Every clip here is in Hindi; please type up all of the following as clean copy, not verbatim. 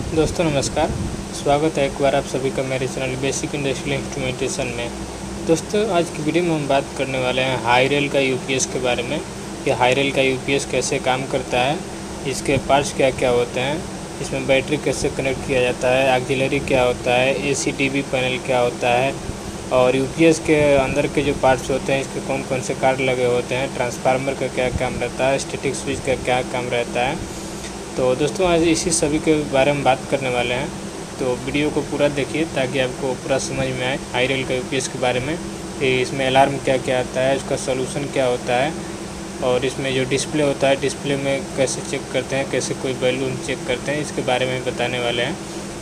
दोस्तों नमस्कार। स्वागत है एक बार आप सभी का मेरे चैनल बेसिक इंडस्ट्रियल इंस्ट्रूमेंटेशन में। दोस्तों आज की वीडियो में हम बात करने वाले हैं हाईरेल का यूपीएस के बारे में कि हाईरेल का यूपीएस कैसे काम करता है, इसके पार्ट्स क्या क्या होते हैं, इसमें बैटरी कैसे कनेक्ट किया जाता है, ऑक्सिलरी क्या होता है, एसीडीबी पैनल क्या होता है और यूपीएस के अंदर के जो पार्ट्स होते हैं इसके कौन कौन से कार्ड लगे होते हैं, ट्रांसफार्मर का क्या काम रहता है, स्टैटिक स्विच का क्या काम रहता है। तो दोस्तों आज इसी सभी के बारे में बात करने वाले हैं, तो वीडियो को पूरा देखिए ताकि आपको पूरा समझ में आए हाईरेल का यूपीएस के बारे में कि इसमें अलार्म क्या क्या आता है, उसका सॉल्यूशन क्या होता है और इसमें जो डिस्प्ले होता है डिस्प्ले में कैसे चेक करते हैं, कैसे कोई बैलून चेक करते हैं, इसके बारे में बताने वाले हैं।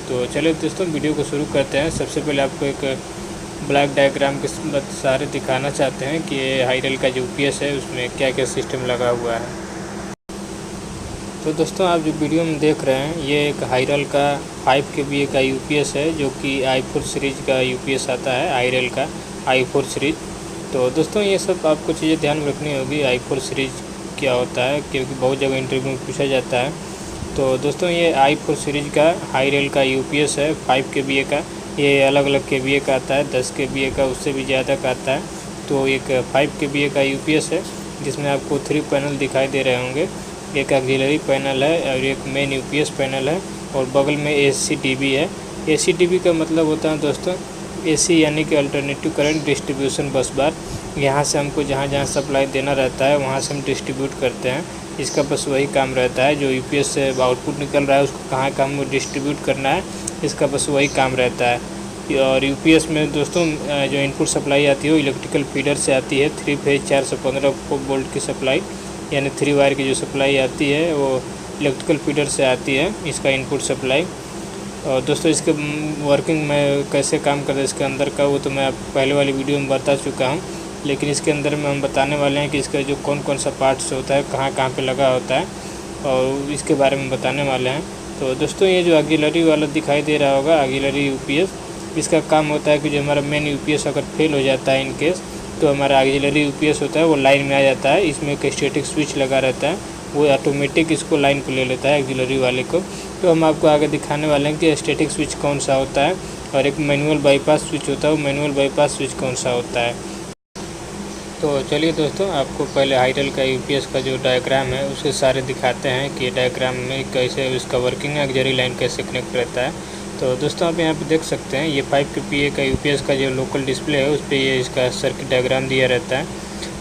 तो चलिए दोस्तों वीडियो को शुरू करते हैं। सबसे पहले आपको एक ब्लैक डायग्राम के सारे दिखाना चाहते हैं कि हाईरेल का जो यूपीएस है उसमें क्या क्या सिस्टम लगा हुआ है। तो दोस्तों आप जो वीडियो में देख रहे हैं ये एक हाईरेल का 5 kVA का यूपीएस है जो कि i4 सीरीज़ का यूपीएस आता है, हाईरेल का i4 सीरीज़। तो दोस्तों ये सब आपको चीज़ें ध्यान में रखनी होगी, i4 सीरीज़ क्या होता है क्योंकि बहुत जगह इंटरव्यू में पूछा जाता है। तो दोस्तों ये i4 सीरीज़ का हाईरेल का यूपीएस है 5 kVA का। ये अलग अलग kVA का आता है, 10 kVA का, उससे भी ज़्यादा का आता है। तो एक 5 kVA का यूपीएस है जिसमें आपको 3 पैनल दिखाई दे रहे होंगे। एक ऑक्सिलरी पैनल है और एक मेन यूपीएस पैनल है और बगल में एसीडीबी है। एसीडीबी का मतलब होता है दोस्तों एसी यानी कि अल्टरनेटिव करंट डिस्ट्रीब्यूशन बस बार। यहाँ से हमको जहाँ जहाँ सप्लाई देना रहता है वहाँ से हम डिस्ट्रीब्यूट करते हैं। इसका बस वही काम रहता है, जो यूपीएस से आउटपुट निकल रहा है उसको कहाँ कहाँ डिस्ट्रीब्यूट करना है, इसका बस वही काम रहता है। और यूपीएस में दोस्तों जो इनपुट सप्लाई आती है वो इलेक्ट्रिकल फीडर से आती है, 3 फेज 415 वोल्ट की सप्लाई यानी 3 वायर की जो सप्लाई आती है वो इलेक्ट्रिकल फीडर से आती है, इसका इनपुट सप्लाई। और दोस्तों इसके वर्किंग में कैसे काम करता है इसके अंदर का वो तो मैं पहले वाली वीडियो में बता चुका हूँ, लेकिन इसके अंदर में हम बताने वाले हैं कि इसका जो कौन कौन सा पार्ट्स होता है, कहाँ कहाँ पे लगा होता है और इसके बारे में बताने वाले हैं। तो दोस्तों ये जो ऑक्सिलरी वाला दिखाई दे रहा होगा ऑक्सिलरी यूपीएस, इसका काम होता है कि जो हमारा मेन यूपीएस अगर फेल हो जाता है इन केस तो हमारा ऑक्सिलरी यूपीएस होता है वो लाइन में आ जाता है। इसमें एक स्टैटिक स्विच लगा रहता है, वो ऑटोमेटिक इसको लाइन पे ले लेता है ऑक्सिलरी वाले को। तो हम आपको आगे दिखाने वाले हैं कि स्टैटिक स्विच कौन सा होता है और एक मैनुअल बाईपास स्विच होता है, वो मैनुअल बाईपास स्विच कौन सा होता है। तो चलिए दोस्तों आपको पहले हाईरेल का यूपीएस का जो डायग्राम है उसके सारे दिखाते हैं कि डायग्राम में कैसे इसका वर्किंग है, ऑक्सिलरी लाइन कैसे कनेक्ट रहता है। तो दोस्तों आप यहाँ पे देख सकते हैं ये 5 kVA का यूपीएस का जो लोकल डिस्प्ले है उस पर ये इसका सर्किट डायग्राम दिया रहता है।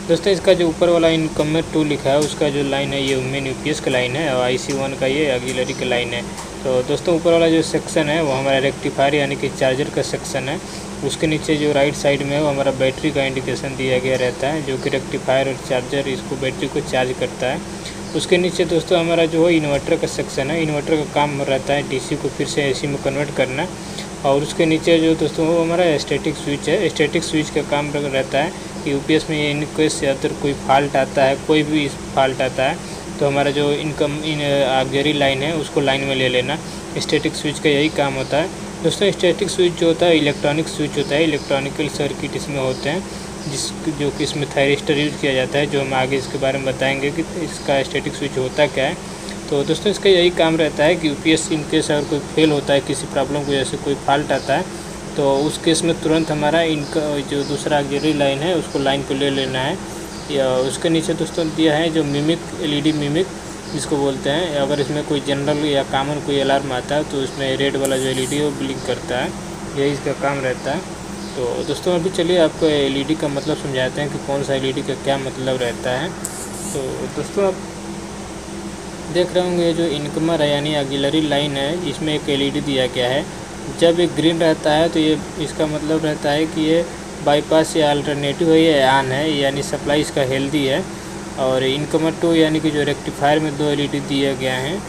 दोस्तों इसका जो ऊपर वाला इनकमर 2 लिखा है उसका जो लाइन है ये मेन यूपीएस का लाइन है और IC1 का ये ऑक्सिलरी का लाइन है। तो दोस्तों ऊपर वाला जो सेक्शन है वो हमारा रेक्टिफायर यानी कि चार्जर का सेक्शन है। उसके नीचे जो राइट साइड में है वो हमारा बैटरी का इंडिकेशन दिया गया रहता है, जो कि रेक्टिफायर और चार्जर इसको बैटरी को चार्ज करता है। उसके नीचे दोस्तों हमारा जो है इन्वर्टर का सेक्शन है, इन्वर्टर का काम रहता है डीसी को फिर से एसी में कन्वर्ट करना। और उसके नीचे जो दोस्तों वो हमारा स्टैटिक स्विच है, स्टैटिक स्विच का काम रहता है कि यूपीएस में इन केस से अगर कोई फॉल्ट आता है, कोई भी फॉल्ट आता है तो हमारा जो ऑक्सिलरी लाइन है उसको लाइन में ले लेना। स्टैटिक स्विच का यही काम होता है। दोस्तों स्टैटिक स्विच जो होता है इलेक्ट्रॉनिक स्विच होता है, इलेक्ट्रॉनिकल सर्किट इसमें होते हैं जो कि इसमें थायरिस्टर यूज़ किया जाता है, जो हम आगे इसके बारे में बताएंगे कि इसका स्टैटिक स्विच होता क्या है। तो दोस्तों इसका यही काम रहता है कि यूपीएस इन केस अगर कोई फेल होता है, किसी प्रॉब्लम की वजह से कोई फॉल्ट आता है तो उस केस में तुरंत हमारा इनका जो दूसरा ऑक्सिलरी लाइन है उसको लाइन को ले लेना है। या उसके नीचे दोस्तों दिया है जो मिमिक एलईडी मिमिक जिसको बोलते हैं, अगर इसमें कोई जनरल या कॉमन कोई अलार्म आता है तो इसमें रेड वाला जो एलईडी है वो ब्लिंक करता है, यही इसका काम रहता है। तो दोस्तों अभी चलिए आपको एलईडी का मतलब समझाते हैं कि कौन सा एलईडी का क्या मतलब रहता है। तो दोस्तों आप देख रहे होंगे जो इनकमर है यानी ऑक्सिलरी लाइन है, इसमें एक एलईडी दिया गया है। जब एक ग्रीन रहता है तो ये इसका मतलब रहता है कि ये बाईपास या अल्टरनेटिव है, ये ऑन है यानी सप्लाई इसका हेल्दी है। और इनकमर 2 यानी कि जो रेक्टिफायर में 2 एलईडी दिए गए हैं।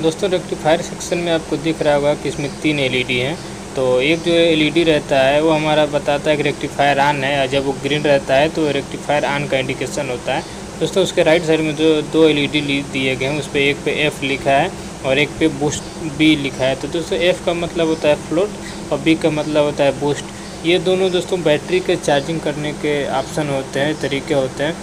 दोस्तों रेक्टिफायर सेक्शन में आपको दिख रहा होगा कि इसमें 3 एलईडी हैं। तो एक जो एलईडी रहता है वो हमारा बताता है कि रेक्टिफायर ऑन है, और जब वो ग्रीन रहता है तो रेक्टिफायर ऑन का इंडिकेशन होता है। दोस्तों उसके राइट साइड में जो 2 एलईडी दिए गए हैं उस पर एक पे एफ लिखा है और एक पे बूस्ट बी लिखा है। तो दोस्तों एफ का मतलब होता है फ्लोट और बी का मतलब होता है बूस्ट। ये दोनों दोस्तों बैटरी के चार्जिंग करने के ऑप्शन होते हैं, तरीके होते हैं।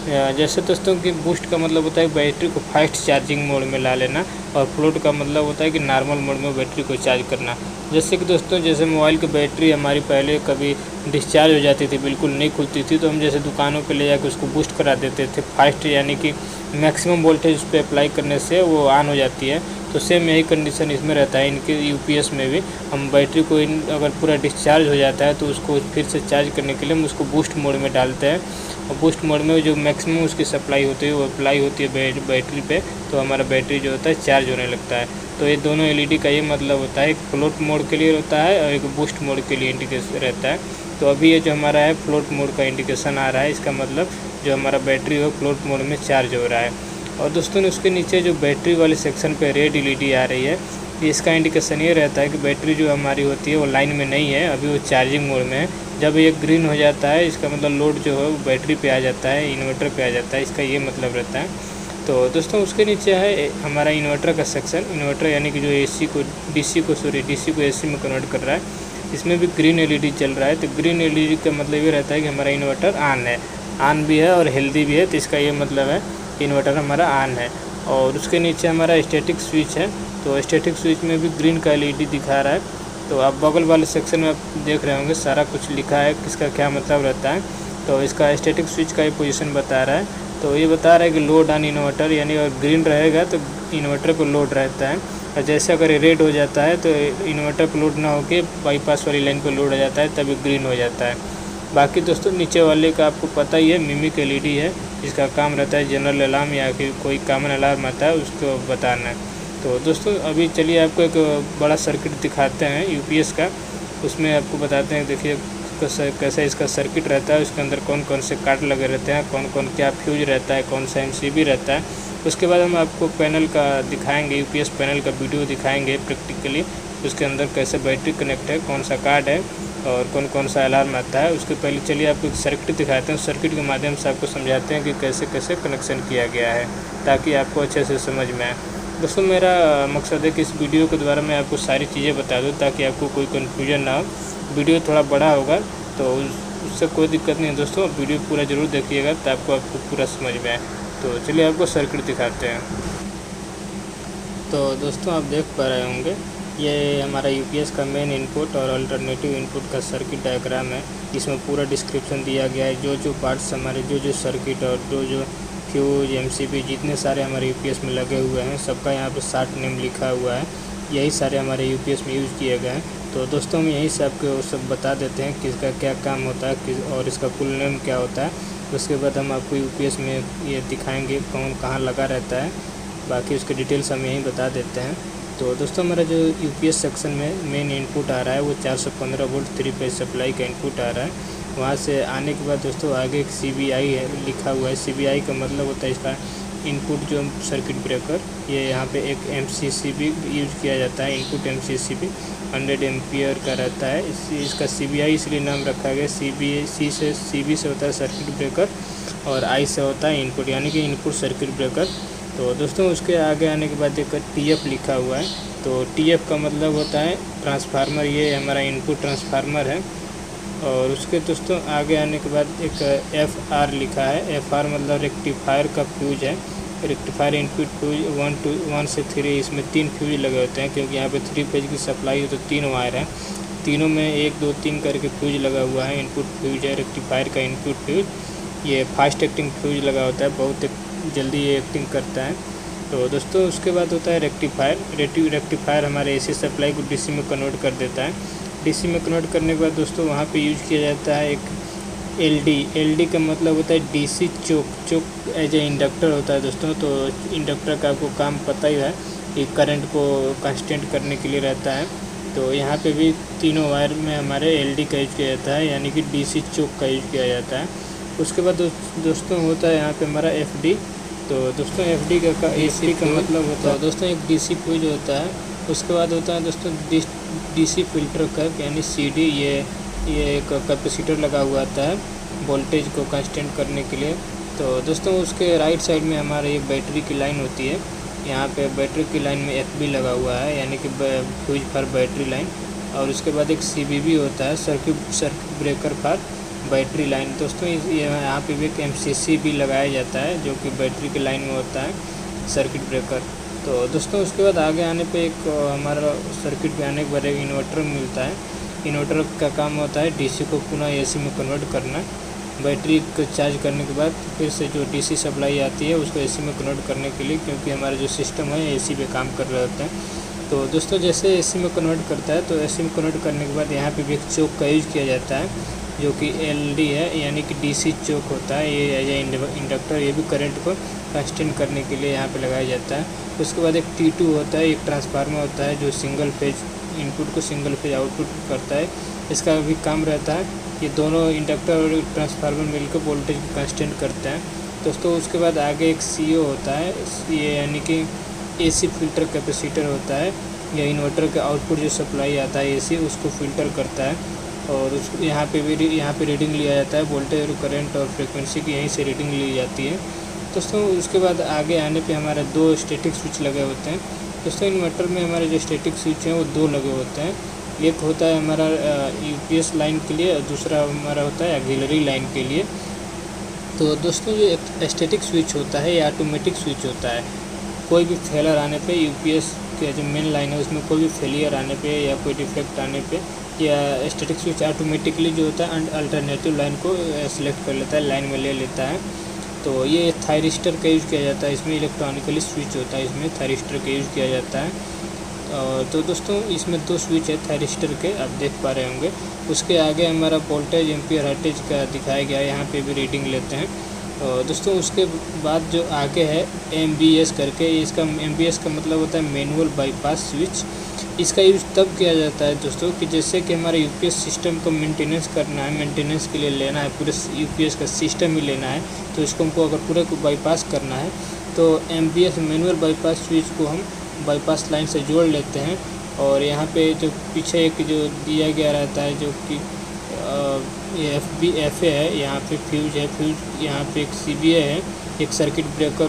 जैसे दोस्तों कि बूस्ट का मतलब होता है बैटरी को फास्ट चार्जिंग मोड में ला लेना, और फ्लोट का मतलब होता है कि नॉर्मल मोड में बैटरी को चार्ज करना। जैसे कि दोस्तों जैसे मोबाइल की बैटरी हमारी पहले कभी डिस्चार्ज हो जाती थी, बिल्कुल नहीं खुलती थी, तो हम जैसे दुकानों पे ले जाकर उसको बूस्ट करा देते थे फास्ट, यानी कि मैक्सिमम वोल्टेज उस पर अप्लाई करने से वो ऑन हो जाती है। तो सेम यही कंडीशन इसमें रहता है, इनके यूपीएस में भी हम बैटरी को अगर पूरा डिस्चार्ज हो जाता है तो उसको फिर से चार्ज करने के लिए हम उसको बूस्ट मोड में डालते हैं, और बूस्ट मोड में जो मैक्सिमम उसकी सप्लाई होती है वो अप्लाई होती है बैटरी पे, तो हमारा बैटरी जो होता है चार्ज होने लगता है। तो ये दोनों एलईडी का ये मतलब होता है, एक फ्लोट मोड के लिए होता है और एक बूस्ट मोड के लिए इंडिकेशन रहता है। तो अभी ये जो हमारा है फ्लोट मोड का इंडिकेशन आ रहा है, इसका मतलब जो हमारा बैटरी हो फ्लोट मोड में चार्ज हो रहा है। और दोस्तों उसके नीचे जो बैटरी वाले सेक्शन पे रेड एलईडी आ रही है, इसका इंडिकेशन ये रहता है कि बैटरी जो हमारी होती है वो लाइन में नहीं है, अभी वो चार्जिंग मोड में है। जब ये ग्रीन हो जाता है इसका मतलब लोड जो है वो बैटरी पे आ जाता है, इन्वर्टर पे आ जाता है, इसका ये मतलब रहता है। तो दोस्तों उसके नीचे है हमारा इन्वर्टर का सेक्शन, इन्वर्टर यानी कि जो डीसी को एसी में कन्वर्ट कर रहा है, इसमें भी ग्रीन एलईडी चल रहा है। तो ग्रीन एलईडी का मतलब ये रहता है कि हमारा इन्वर्टर ऑन भी है और हेल्दी भी है, तो इसका ये मतलब है कि इन्वर्टर हमारा ऑन है। और उसके नीचे हमारा स्टैटिक स्विच है, तो स्टैटिक स्विच में भी ग्रीन का एलईडी दिखा रहा है। तो आप बगल वाले सेक्शन में आप देख रहे होंगे सारा कुछ लिखा है, किसका क्या मतलब रहता है। तो इसका स्टैटिक स्विच का ये पोजीशन बता रहा है, तो ये बता रहा है कि लोड ऑन इन्वर्टर, यानी अगर ग्रीन रहेगा तो इन्वर्टर को लोड रहता है, और जैसे अगर ये रेड हो जाता है तो इन्वर्टर को लोड ना होकर बाईपास वाली लाइन पर लोड हो जाता है, तभी ग्रीन हो जाता है। बाकी दोस्तों नीचे वाले का आपको पता ही है, मिमिक एलईडी है, जिसका काम रहता है जनरल अलार्म या फिर कोई कॉमन अलार्म आता है उसको बताना है। तो दोस्तों अभी चलिए आपको एक बड़ा सर्किट दिखाते हैं यूपीएस का, उसमें आपको बताते हैं। देखिए कैसा इसका सर्किट रहता है, उसके अंदर कौन कौन से कार्ड लगे रहते हैं, कौन कौन क्या फ्यूज रहता है, कौन सा एमसीबी रहता है। उसके बाद हम आपको पैनल का दिखाएंगे, यूपीएस पैनल का वीडियो दिखाएंगे प्रैक्टिकली, उसके अंदर कैसे बैटरी कनेक्ट है, कौन सा कार्ड है और कौन कौन सा अलार्म आता है। उसके पहले चलिए आपको एक सर्किट दिखाते हैं, सर्किट के माध्यम से आपको समझाते हैं कि कैसे कैसे कनेक्शन किया गया है, ताकि आपको अच्छे से समझ में आए। दोस्तों मेरा मकसद है कि इस वीडियो के द्वारा मैं आपको सारी चीज़ें बता दूं, ताकि आपको कोई कन्फ्यूजन ना हो। वीडियो थोड़ा बड़ा होगा तो उससे कोई दिक्कत नहीं है दोस्तों, वीडियो पूरा ज़रूर देखिएगा तो आपको पूरा समझ में आए। तो चलिए आपको सर्किट दिखाते हैं। तो दोस्तों आप देख पा रहे होंगे, ये हमारा यूपीएस का मेन इनपुट और अल्टरनेटिव इनपुट का सर्किट डायग्राम है। इसमें पूरा डिस्क्रिप्शन दिया गया है, जो पार्ट्स हमारे जो सर्किट और जो फ्यूज एमसीबी जितने सारे हमारे यूपीएस में लगे हुए हैं, सबका यहाँ पे शार्ट नेम लिखा हुआ है। यही सारे हमारे यूपीएस में यूज़ किए गए हैं। तो दोस्तों हम यहीं से आपको सब बता देते हैं किसका क्या काम होता है और इसका फुल नेम क्या होता है। उसके बाद हम आपको यूपीएस में ये दिखाएंगे कौन कहाँ लगा रहता है, बाकी उसके डिटेल्स हम यहीं बता देते हैं। तो दोस्तों हमारा जो यूपीएस सेक्शन में मेन इनपुट आ रहा है वो 415 वोल्ट 3 फेज सप्लाई का इनपुट आ रहा है। वहाँ से आने के बाद दोस्तों आगे एक CBI है लिखा हुआ है। CBI का मतलब होता है इसका इनपुट जो सर्किट ब्रेकर, ये यहाँ पे एक MCCB यूज़ किया जाता है। इनपुट MCCB 100 एम्पियर का रहता है। इसका CBI इसलिए नाम रखा गया, CB से होता है सर्किट ब्रेकर और I से होता है इनपुट, यानी कि इनपुट सर्किट ब्रेकर। तो दोस्तों उसके आगे आने के बाद एक TF लिखा हुआ है। तो TF का मतलब होता है ट्रांसफार्मर, ये हमारा इनपुट ट्रांसफार्मर है। और उसके दोस्तों आगे आने के बाद एक FR लिखा है। FR मतलब रेक्टिफायर का फ्यूज है। रेक्टिफायर इनपुट फ्यूज 1 से 3, इसमें 3 फ्यूज लगे होते हैं, क्योंकि यहाँ पे 3 फेज की सप्लाई है तो 3 वायर हैं, तीनों में 1 2 3 करके फ्यूज लगा हुआ है। इनपुट फ्यूज है रेक्टिफायर का इनपुट फ्यूज। ये फास्ट एक्टिंग फ्यूज लगा होता है, बहुत जल्दी ये एक्टिंग करता है। तो दोस्तों उसके बाद होता है रेक्टिफायर। रेक्टिफायर हमारे AC सप्लाई को DC में कन्वर्ट कर देता है। DC में कन्वर्ट करने के बाद दोस्तों वहाँ पे यूज किया जाता है एक LD का मतलब होता है DC choke as a inductor होता है दोस्तों। तो इंडक्टर का आपको काम पता ही है कि करंट को कांस्टेंट करने के लिए रहता है। तो यहाँ पे भी तीनों वायर में हमारे LD का यूज किया जाता है, यानी कि DC चोक का यूज किया जाता है। उसके बाद दोस्तों होता है यहाँ पे हमारा FD। तो दोस्तों FD का AC का मतलब होता है दोस्तों एक DC फ्यूज होता है। उसके बाद होता है दोस्तों DC फिल्टर कैप यानी CD। ये एक कैपेसिटर लगा हुआ आता है वोल्टेज को कांस्टेंट करने के लिए। तो दोस्तों उसके राइट साइड में हमारे एक बैटरी की लाइन होती है। यहाँ पे बैटरी की लाइन में FB लगा हुआ है, यानी कि फ्यूज फॉर बैटरी लाइन। और उसके बाद एक CBB होता है, circuit breaker for battery line. दोस्तों यहाँ पे भी एक MCC भी लगाया जाता है जो कि बैटरी के लाइन में होता है, सर्किट ब्रेकर। तो दोस्तों उसके बाद आगे आने पे एक हमारा सर्किट पे आने के बाद एक इन्वर्टर मिलता है। इन्वर्टर का काम होता है DC को पुनः AC में कन्वर्ट करना। बैटरी को चार्ज करने के बाद फिर से जो DC सप्लाई आती है उसको AC में कन्वर्ट करने के लिए, क्योंकि हमारा जो सिस्टम है AC पे काम कर रहे होते हैं। तो दोस्तों जैसे AC में कन्वर्ट करता है तो AC में कन्वर्ट करने के बाद यहाँ पे भी एक चोक का यूज किया जाता है जो कि LD है, यानी कि DC चोक होता है। ये इंडक्टर ये भी करंट को कंस्टेंट करने के लिए यहाँ पे लगाया जाता है। उसके बाद एक T2 होता है, एक ट्रांसफार्मर होता है जो सिंगल फेज इनपुट को सिंगल फेज आउटपुट करता है। इसका भी काम रहता है, ये दोनों इंडक्टर और ट्रांसफार्मर मिलकर वोल्टेज को कंस्टेंट करते हैं। दोस्तों उसके बाद आगे एक CO होता है, ये यानी कि AC फिल्टर कैपेसिटर होता है। यह इन्वर्टर का आउटपुट जो सप्लाई आता है AC उसको फिल्टर करता है, और उस यहाँ पे रीडिंग लिया जाता है, वोल्टेज और करंट और फ्रिक्वेंसी की यहीं से रीडिंग ली जाती है। दोस्तों उसके बाद आगे आने पे हमारे 2 स्टैटिक स्विच लगे होते हैं। दोस्तों इन्वर्टर में हमारे जो स्टैटिक स्विच हैं वो 2 लगे होते हैं। एक होता है हमारा UPS लाइन के लिए और दूसरा हमारा होता है ऑक्सिलरी लाइन के लिए। तो दोस्तों जो एक स्टैटिक स्विच होता है ये ऑटोमेटिक स्विच होता है। कोई भी फेलर आने पे UPS के जो मेन लाइन है उसमें कोई भी फेलियर आने पे या कोई डिफेक्ट आने पे या स्टैटिक स्विच ऑटोमेटिकली जो होता है अल्टरनेटिव लाइन को सिलेक्ट कर लेता है, लाइन में ले लेता है। तो ये थायरिस्टर का यूज़ किया जाता है, इसमें इलेक्ट्रॉनिकली स्विच होता है, इसमें थायरिस्टर का यूज़ किया जाता है। तो दोस्तों इसमें 2 स्विच है थायरिस्टर के, आप देख पा रहे होंगे। उसके आगे हमारा वोल्टेज एम्पियर हर्टेज का दिखाया गया है, यहाँ पे भी रीडिंग लेते हैं। दोस्तों उसके बाद जो आगे है MBS करके, इसका MBS का मतलब होता है मैनुअल बाईपास स्विच। इसका यूज़ तब किया जाता है दोस्तों कि जैसे कि हमारे UPS सिस्टम को मेंटेनेंस करना है, मेंटेनेंस के लिए लेना है, पूरे UPS का सिस्टम ही लेना है, तो इसको हमको अगर पूरे को बाईपास करना है तो MBS मैनुअल बाईपास स्विच को हम बाईपास लाइन से जोड़ लेते हैं। और यहाँ पे जो पीछे एक जो दिया गया रहता है जो कि ये FA है, यहाँ पे फ्यूज है, फ्यूज यहाँ पे एक CBA है, एक सर्किट ब्रेकर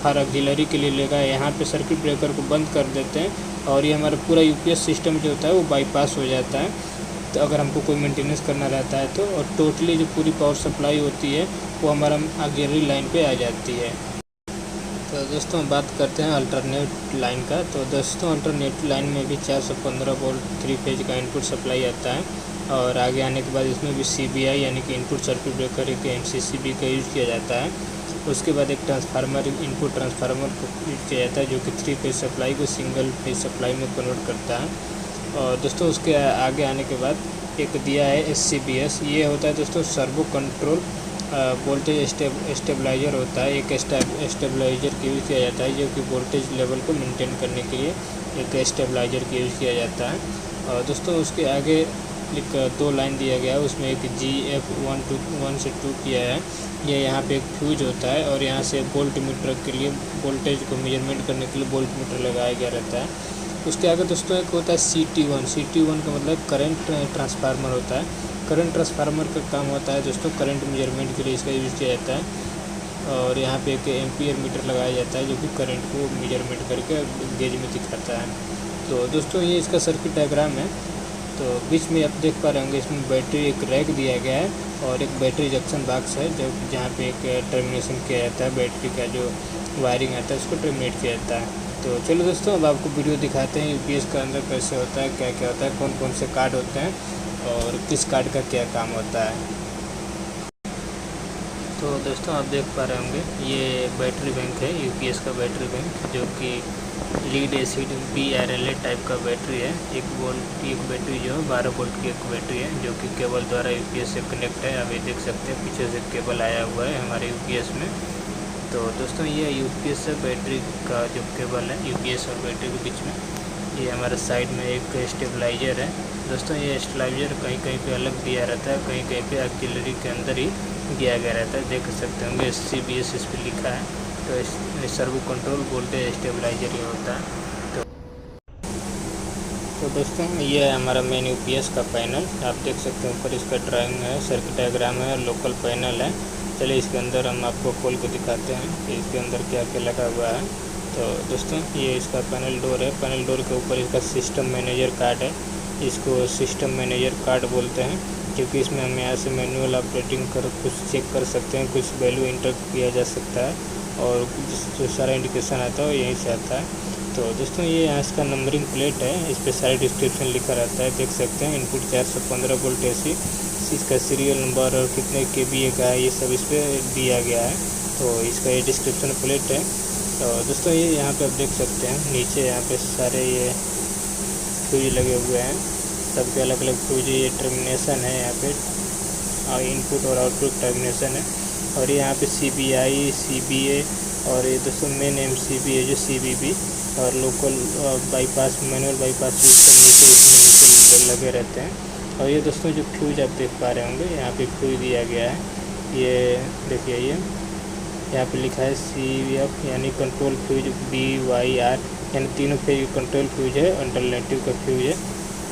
फॉर ऑक्सिलरी के लिए लेगा। यहाँ पे सर्किट ब्रेकर को बंद कर देते हैं और ये हमारा पूरा UPS सिस्टम जो होता है वो बाईपास हो जाता है। तो अगर हमको कोई मेंटेनेंस करना रहता है तो, और टोटली जो पूरी पावर सप्लाई होती है वो हमारा ऑक्सिलरी लाइन पे आ जाती है। तो दोस्तों बात करते हैं अल्टरनेट लाइन का। तो दोस्तों अल्टरनेट लाइन में भी 415 वोल्ट 3 फेज का इनपुट सप्लाई आता है, और आगे आने के बाद इसमें भी CBI यानी कि इनपुट सर्किट ब्रेकर के MCCB का यूज़ किया जाता है। उसके बाद एक ट्रांसफार्मर इनपुट ट्रांसफार्मर को यूज किया जाता है जो कि 3 फेज सप्लाई को सिंगल फेज सप्लाई में कन्वर्ट करता है। और दोस्तों उसके आगे आने के बाद एक दिया है SCBS, ये होता है दोस्तों सर्वो कंट्रोल वोल्टेज स्टेबलाइजर होता है। एक स्टेबलाइजर का यूज़ किया जाता है जो कि वोल्टेज लेवल को मेंटेन करने के लिए एक स्टेबलाइजर का यूज़ किया जाता है। और दोस्तों उसके आगे एक 2 लाइन दिया गया है, उसमें एक GF1 से 2 किया है। ये यहाँ पे एक फ्यूज होता है और यहाँ से वोल्ट मीटर के लिए वोल्टेज को मेजरमेंट करने के लिए वोल्ट मीटर लगाया गया रहता है। उसके आगे दोस्तों एक होता है CT1 का मतलब करंट ट्रांसफार्मर होता है। करंट ट्रांसफार्मर का काम होता है दोस्तों करंट मेजरमेंट के लिए इसका यूज़ किया जाता है। और यहाँ पे एक एम्पियर मीटर लगाया जाता है जो कि करंट को मेजरमेंट करके गेज में दिखाता है। तो दोस्तों ये इसका सर्किट डायग्राम है। तो बीच में आप देख पा रहे होंगे इसमें बैटरी एक रैक दिया गया है और एक बैटरी जंक्शन बॉक्स है जो जहाँ पे एक टर्मिनेशन किया जाता है, बैटरी का जो वायरिंग आता है उसको टर्मिनेट किया जाता है। तो चलो दोस्तों अब आपको वीडियो दिखाते हैं UPS का अंदर कैसे होता है, क्या क्या होता है, कौन कौन से कार्ड होते हैं और किस कार्ड का क्या काम होता है। तो दोस्तों आप देख पा रहे होंगे ये बैटरी बैंक है, UPS का बैटरी बैंक जो कि लीड एसिड BRLA टाइप का बैटरी है। एक बैटरी जो है 12 वोल्ट की एक बैटरी है जो कि केबल द्वारा UPS से कनेक्ट है। आप ये देख सकते हैं पीछे से केबल आया हुआ है हमारे UPS में। तो दोस्तों ये UPS से बैटरी का जो केबल है UPS और बैटरी के बीच में, ये हमारे साइड में एक स्टेबलाइजर है। दोस्तों ये स्टेबलाइजर कहीं कहीं पे अलग दिया रहता है, कहीं कहीं पे ऑक्सिलरी के अंदर ही दिया गया रहता है। देख सकते होंगे CBS इस पर लिखा है। तो सर्वो कंट्रोल वोल्टेज स्टेबलाइजर ये होता है। तो दोस्तों ये है हमारा मेन UPS का पैनल। आप देख सकते हैं ऊपर इसका ड्राइंग है, सर्किट डायग्राम है, लोकल पैनल है। चलिए इसके अंदर हम आपको खोल के दिखाते हैं कि इसके अंदर क्या क्या लगा हुआ है। तो दोस्तों ये इसका पैनल डोर है। पैनल डोर के ऊपर इसका सिस्टम मैनेजर कार्ड है, इसको सिस्टम मैनेजर कार्ड बोलते हैं। क्योंकि इसमें हम यहाँ से मैनुअल ऑपरेटिंग कर कुछ चेक कर सकते हैं, कुछ वैल्यू इंटर किया जा सकता है और जो सारा इंडिकेशन आता है वो यहीं से आता है। तो दोस्तों ये यहाँ इसका नंबरिंग प्लेट है, इस पर सारी डिस्क्रिप्शन लिखा रहता है, देख सकते हैं। इनपुट 415 वोल्ट AC, इसका सीरियल नंबर और कितने kVA का है ये सब इस पर दिया गया है। तो इसका ये डिस्क्रिप्शन प्लेट है। तो दोस्तों ये यहाँ पे आप देख सकते हैं, नीचे यहाँ पे सारे ये फ्यूज लगे हुए हैं, सबके अलग अलग फ्यूज। ये टर्मिनेशन है यहाँ पे, और इनपुट और आउटपुट टर्मिनेशन है। और यहाँ पे CBI, CBA और ये दोस्तों मेन MCB है जो CBB और local bypass, manual bypass use करने से इसमें नीचे लगे रहते हैं। और ये दोस्तों जो फ्यूज आप देख पा रहे होंगे, यहाँ पे फ्यूज दिया गया है। ये देखिए, ये यहाँ पे लिखा है CF यानी कंट्रोल फ्यूज, BYR यानी तीनों फेज कंट्रोल फ्यूज है, अल्टरनेटिव का फ्यूज है।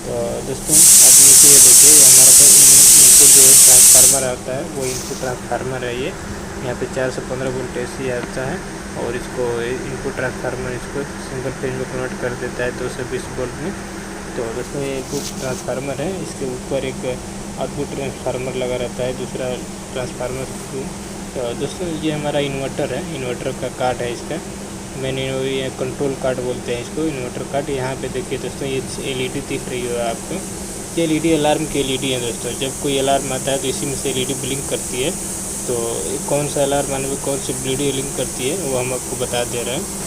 तो दोस्तों अब नीचे ये देखिए, हमारा तो इनपुट जो ट्रांसफार्मर आता है वो इनपुट ट्रांसफार्मर है। ये यहाँ पे 415 वोल्ट AC आता है और इसको इनपुट ट्रांसफार्मर इसको सिंगल फेज में कन्वर्ट कर देता है 220 वोल्ट में। तो दोस्तों ये इनपुट ट्रांसफार्मर है, इसके ऊपर एक आउटपुट ट्रांसफार्मर लगा रहता है, दूसरा ट्रांसफार्मर। तो दोस्तों ये हमारा इन्वर्टर है, इन्वर्टर का कार्ड है इसका, मैंने ये कंट्रोल कार्ड बोलते हैं इसको, इन्वर्टर कार्ड। यहाँ पे देखिए दोस्तों, ये LED दिख रही है आपको, ये LED अलार्म की LED है दोस्तों। जब कोई अलार्म आता है तो इसी में से LED ब्लिंक करती है। तो कौन सा अलार्म आने में कौन सी LED ब्लिंक करती है वो हम आपको बता दे रहे हैं।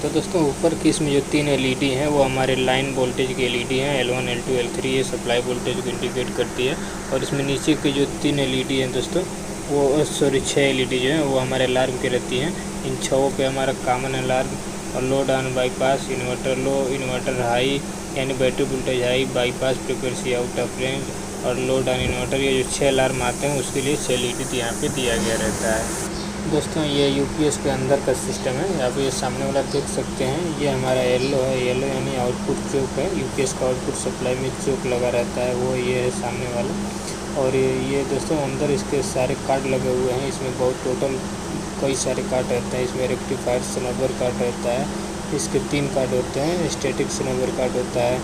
तो दोस्तों ऊपर की इसमें जो 3 LED हैं वो हमारे लाइन वोल्टेज की LED हैं, L1, L2, L3, ये सप्लाई वोल्टेज को इंडिकेट करती है। और इसमें नीचे की जो 3 LED हैं दोस्तों, वो 6 LED जो हैं वो हमारे अलार्म की रहती हैं। इन 6 पे हमारा कॉमन अलार्म और लो डाउन बाईपास, इन्वर्टर लो, इन्वर्टर हाई यानी battery voltage high, bypass frequency out of range और लो डाउन इन्वर्टर, ये जो 6 अलार्म आते हैं उसके लिए 6 LED यहाँ पे दिया गया रहता है। दोस्तों ये UPS के अंदर का सिस्टम है। आप ये सामने वाला देख सकते हैं, ये हमारा येलो है, येलो यानी आउटपुट चोक है। UPS का आउटपुट सप्लाई में चोक लगा रहता है, वो ये है सामने वाला। और ये दोस्तों अंदर इसके सारे कार्ड लगे हुए हैं, इसमें बहुत टोटल कई सारे कार्ड रहते हैं। इसमें रेक्टिफायर स्नैपर कार्ड रहता है, इसके 3 कार्ड होते हैं। स्टैटिक स्नैपर कार्ड होता है,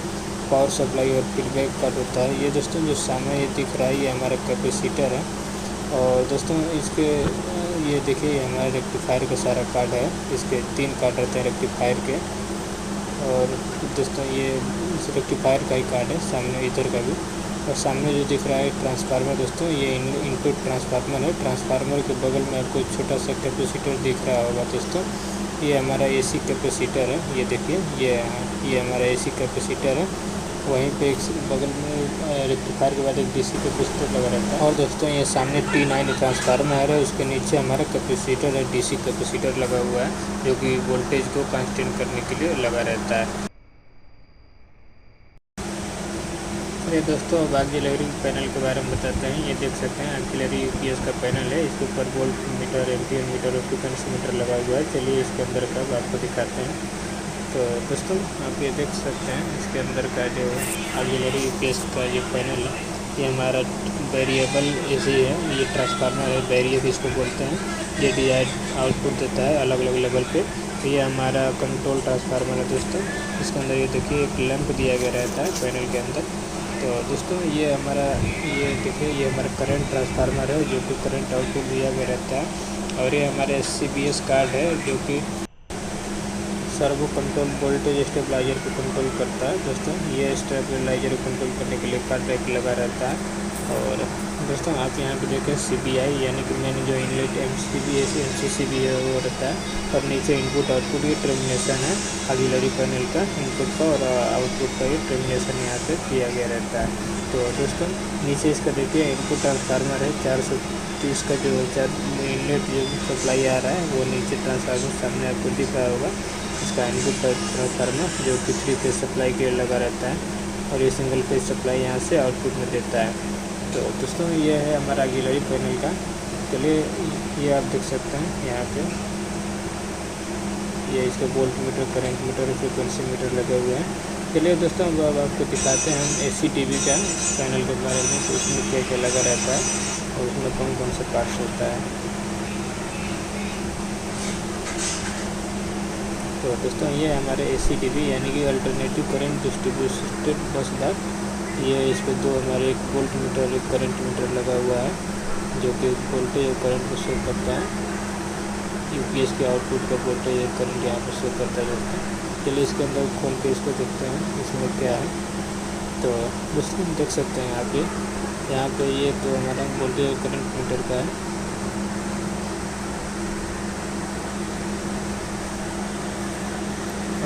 पावर सप्लाई और फीडबैक कार्ड होता है। ये दोस्तों जो सामने ये दिख रहा है ये हमारा कैपेसिटर है। और दोस्तों इसके ये देखिए, ये हमारा रेक्टिफायर का सारा कार्ड है, इसके 3 कार्ड रहते हैं रेक्टिफायर के। और दोस्तों ये इस रेक्टिफायर का ही कार्ड है, सामने इधर का भी। और सामने जो दिख रहा है ट्रांसफार्मर दोस्तों, ये इनपुट ट्रांसफार्मर है। ट्रांसफार्मर के बगल में आपको छोटा सा कैपेसिटर दिख रहा होगा दोस्तों, ये हमारा AC कैपेसिटर है। ये देखिए, ये हमारा AC कैपेसिटर है। वहीं पे एक बगल में रेक्टिफायर के बाद एक DC कैपेसिटर लगा रहता है। और दोस्तों ये सामने T9 ट्रांसफार्मर है, उसके नीचे हमारा कैपेसिटर है, DC कैपेसिटर लगा हुआ है, जो कि वोल्टेज को कांस्टेंट करने के लिए लगा रहता है। ये दोस्तों अब ऑक्सिलरी पैनल के बारे में बताते हैं। ये देख सकते हैं ऑक्सिलरी UPS का पैनल है, इसके ऊपर वोल्ट मीटर, एम्पियर मीटर और फ्रीक्वेंसी मीटर लगा हुआ है। चलिए इसके अंदर का आपको दिखाते हैं। तो दोस्तों आप ये देख सकते हैं, इसके अंदर का जो ऑक्सिलरी UPS का जो पैनल है, ये हमारा वेरिएबल AC है। ये ट्रांसफार्मर है, वेरिएबल इसको बोलते हैं। ये डिजाइन आउटपुट देता है अलग अलग लेवल पे। तो ये हमारा कंट्रोल ट्रांसफार्मर है दोस्तों। इसके अंदर ये देखिए एक लैंप दिया गया रहता है पैनल के अंदर। तो दोस्तों ये हमारा, ये देखिए ये हमारा करंट ट्रांसफार्मर है, जो कि करंट आउटपुट दिया गया रहता है। और ये हमारे CBS कार्ड है, जो कि सर्वो कंट्रोल वोल्टेज स्टेबलाइजर को कंट्रोल करता है दोस्तों। ये स्टेबलाइजर को कंट्रोल करने के लिए कार्ड एक लगा रहता है। और दोस्तों आप यहाँ पे देखें CBI यानी कि मैंने जो इनलेट MCCB है वो रहता है। और नीचे इनपुट आउटपुट ये टर्मिनेशन है ऑक्सिलरी पैनल का, इनपुट का और आउटपुट का ये टर्मिनेशन यहाँ पे किया गया रहता है। तो दोस्तों नीचे इसका देखिए इनपुट ट्रांसफार्मर है, 430 का जो इनलेट जो सप्लाई आ रहा है वो नीचे ट्रांसफार्मर सामने आपको दिख रहा होगा। इसका इनपुट ट्रांसफार्मर जो कि 3 फेज सप्लाई के लगा रहता है, और ये सिंगल फेज सप्लाई यहाँ से आउटपुट में देता है। तो दोस्तों ये है हमारा ऑक्सिलरी पैनल का। चलिए ये आप देख सकते हैं यहाँ पे, ये इसके volt meter, current meter, frequency metre लगे हुए हैं। चलिए दोस्तों अब आपको दिखाते हैं हम AC TV का पैनल के बारे में, तो उसमें क्या क्या लगा रहता है और उसमें कौन कौन से पार्ट्स होता है। तो दोस्तों ये हमारे AC TV यानी कि अल्टरनेटिव करंट डिस्ट्रीब्यूटेड बस बार ये इस पर दो हमारे एक वोल्ट मीटर एक करंट मीटर लगा हुआ है, जो कि वोल्टेज और करंट को शो करता है। यूपीएस के आउटपुट का वोल्टेज और करंट यहाँ पर शो करता है दोस्तों। चलिए इसके अंदर खोल के इसको देखते हैं इसमें क्या है। तो दोस्तों देख सकते हैं आप यहाँ पे ये तो हमारा वोल्टेज और करंट मीटर का है।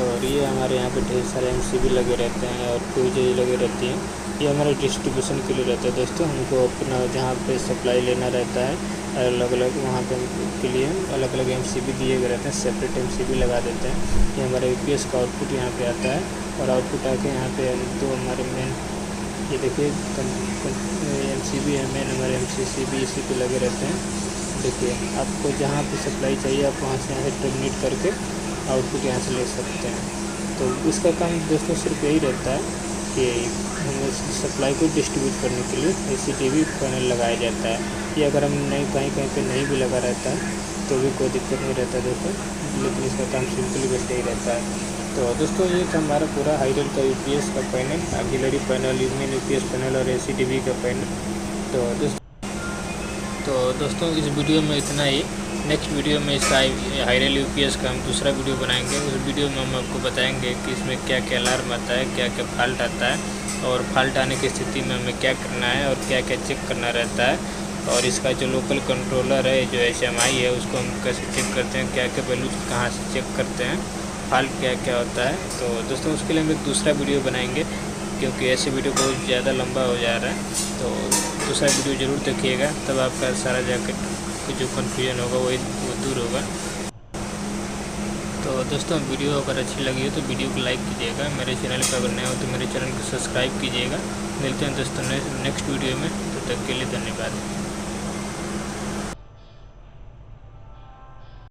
और ये हमारे यहाँ पे ढेर सारे एमसीबी लगे रहते हैं और फ्यूजेज लगे रहती हैं। ये हमारे डिस्ट्रीब्यूशन के लिए रहता है दोस्तों। हमको अपना जहाँ पे सप्लाई लेना रहता है अलग अलग, वहाँ पे के लिए अलग अलग एमसीबी दिए गए रहते हैं, सेपरेट एमसीबी लगा देते हैं। ये हमारा यूपीएस का आउटपुट यहाँ पे आता है और आउटपुट आके यहाँ पे दो हमारे मेन, ये देखिए एमसीबी है मेन, हमारे एमसीबी इसी पे लगे रहते हैं। देखिए आपको जहाँ पे सप्लाई चाहिए आप वहाँ से यहाँ से टर्मिनेट करके आउटपुट यहाँ से ले सकते हैं। तो इसका काम दोस्तों सिर्फ यही रहता है कि हमें सप्लाई को डिस्ट्रीब्यूट करने के लिए एसीटीवी पैनल लगाया जाता है। या अगर हम कहीं पे नहीं भी लगा रहता है तो भी कोई दिक्कत नहीं रहता है दोस्तों, लेकिन इसका काम सिंपली बस यही रहता है। तो दोस्तों ये था हमारा पूरा हाइरल का यूपीएस का panel, auxiliary panel, main UPS panel और एसीटीवी का पैनल। तो दोस्तों इस वीडियो में इतना ही। नेक्स्ट वीडियो में इसका हाइरल यूपीएस का हम दूसरा वीडियो बनाएंगे। उस वीडियो में हम आपको बताएंगे कि इसमें क्या क्या अलार्म आता है, क्या क्या फॉल्ट आता है और फॉल्ट आने की स्थिति में हमें क्या करना है और क्या क्या चेक करना रहता है। और इसका जो लोकल कंट्रोलर है, जो HMI है, उसको हम कैसे चेक करते हैं, क्या क्या वैल्यूज कहाँ से चेक करते हैं, फॉल्ट क्या क्या होता है। तो दोस्तों उसके लिए हम एक दूसरा वीडियो बनाएंगे, क्योंकि ऐसे वीडियो बहुत ज़्यादा लंबा हो जा रहा है। तो दूसरा वीडियो ज़रूर देखिएगा, तब आपका सारा जैकेट की जो कन्फ्यूजन होगा वो दूर होगा। तो दोस्तों वीडियो अगर अच्छी लगी हो तो वीडियो को लाइक कीजिएगा। मेरे चैनल पर अगर नए हो तो मेरे चैनल को सब्सक्राइब कीजिएगा। मिलते हैं दोस्तों नेक्स्ट वीडियो में, तब तक के लिए धन्यवाद।